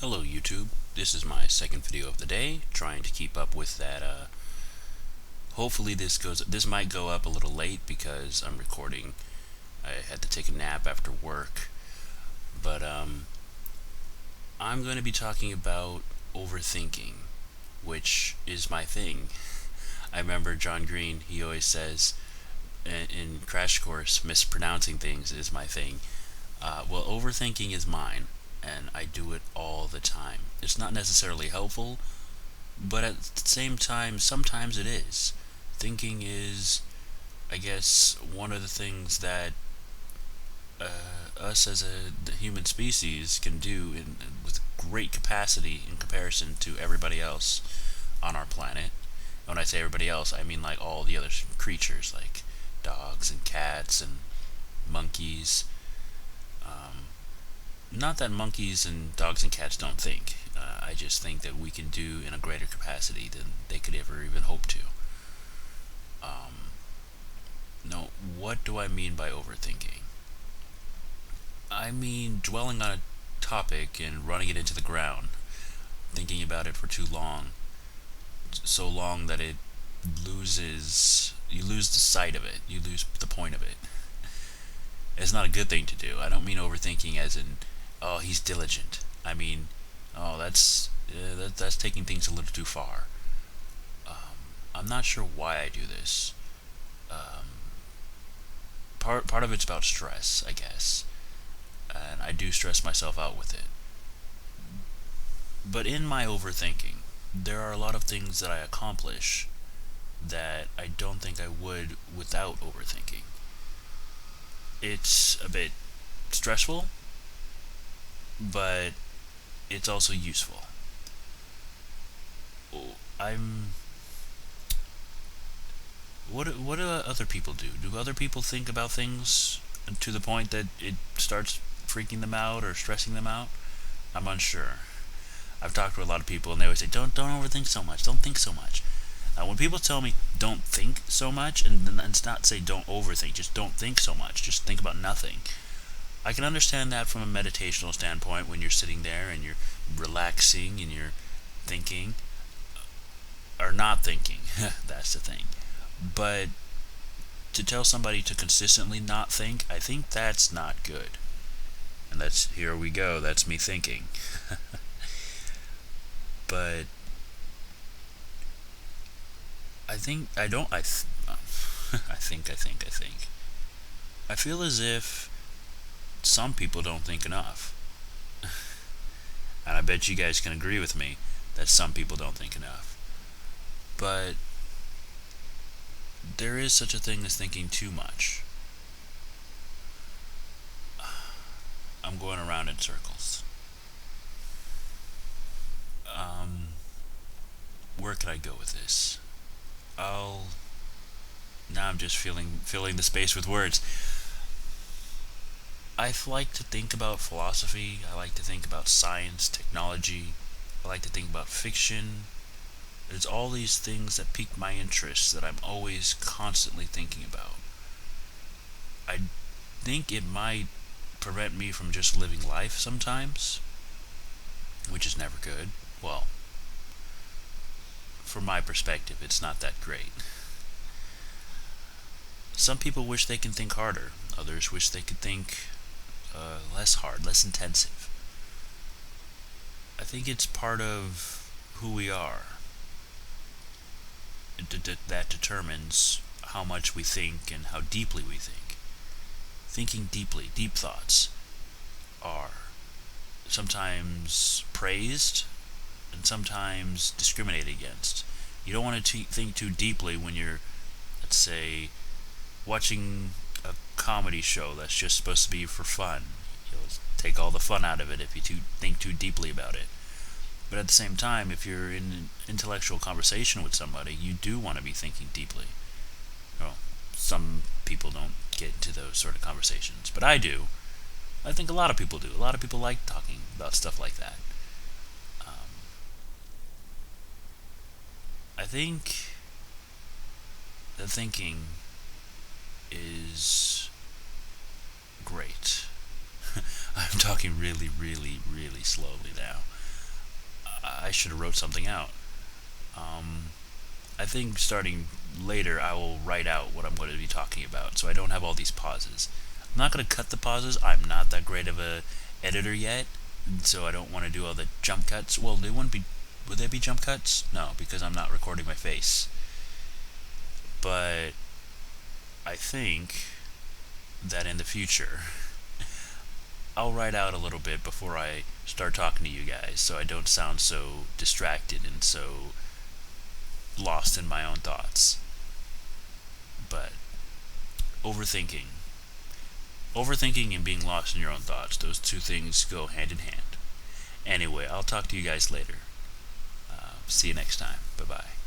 Hello YouTube, this is my second video of the day, trying to keep up with that. Hopefully this might go up a little late because I'm recording. I had to take a nap after work, but I'm going to be talking about overthinking, which is my thing. I remember John Green, he always says in Crash Course, mispronouncing things is my thing. Well, overthinking is mine, and I do it all the time. It's not necessarily helpful, but at the same time, sometimes it is. Thinking is, I guess, one of the things that us as the human species can do with great capacity in comparison to everybody else on our planet. When I say everybody else, I mean like all the other creatures, like dogs and cats and monkeys. Not that monkeys and dogs and cats don't think. I just think that we can do in a greater capacity than they could ever even hope to. No, what do I mean by overthinking? I mean dwelling on a topic and running it into the ground, thinking about it for too long, so long that you lose the sight of it, you lose the point of it. It's not a good thing to do. I don't mean overthinking as in, oh, he's diligent. I mean, oh, that's taking things a little too far. I'm not sure why I do this. Part of it's about stress, I guess, and I do stress myself out with it. But in my overthinking, there are a lot of things that I accomplish that I don't think I would without overthinking. It's a bit stressful, but it's also useful. I'm what do other people do? Do other people think about things to the point that it starts freaking them out or stressing them out? I'm unsure. I've talked to a lot of people and they always say, don't overthink so much. Don't think so much. When people tell me don't think so much, and it's not say don't overthink, just don't think so much, just think about nothing. I can understand that from a meditational standpoint when you're sitting there and you're relaxing and you're thinking or not thinking. That's the thing. But to tell somebody to consistently not think, I think that's not good. And here we go, that's me thinking. But I think I don't. I think. I feel as if some people don't think enough, and I bet you guys can agree with me that some people don't think enough. But there is such a thing as thinking too much. I'm going around in circles. Where could I go with this? I'll Now I'm just filling the space with words. I like to think about philosophy. I like to think about science, technology. I like to think about fiction. There's all these things that pique my interest that I'm always constantly thinking about. I think it might prevent me from just living life sometimes, which is never good. Well, from my perspective, it's not that great. Some people wish they can think harder. Others wish they could think less hard, less intensive. I think it's part of who we are that determines how much we think and how deeply we think. Thinking deeply, deep thoughts, are sometimes praised and sometimes discriminated against. You don't want to think too deeply when you're, let's say, watching a comedy show that's just supposed to be for fun. You'll take all the fun out of it if you think too deeply about it. But at the same time, if you're in an intellectual conversation with somebody, you do want to be thinking deeply. Well, some people don't get into those sort of conversations, but I do. I think a lot of people do. A lot of people like talking about stuff like that. I think the thinking is great. I'm talking really, really, really slowly now. I should have wrote something out. I think starting later, I will write out what I'm going to be talking about, so I don't have all these pauses. I'm not going to cut the pauses. I'm not that great of a editor yet, so I don't want to do all the jump cuts. Well, they wouldn't be. Would they be jump cuts? No, because I'm not recording my face. But I think that in the future, I'll write out a little bit before I start talking to you guys, so I don't sound so distracted and so lost in my own thoughts. But overthinking. Overthinking and being lost in your own thoughts, those two things go hand in hand. Anyway, I'll talk to you guys later. See you next time. Bye bye.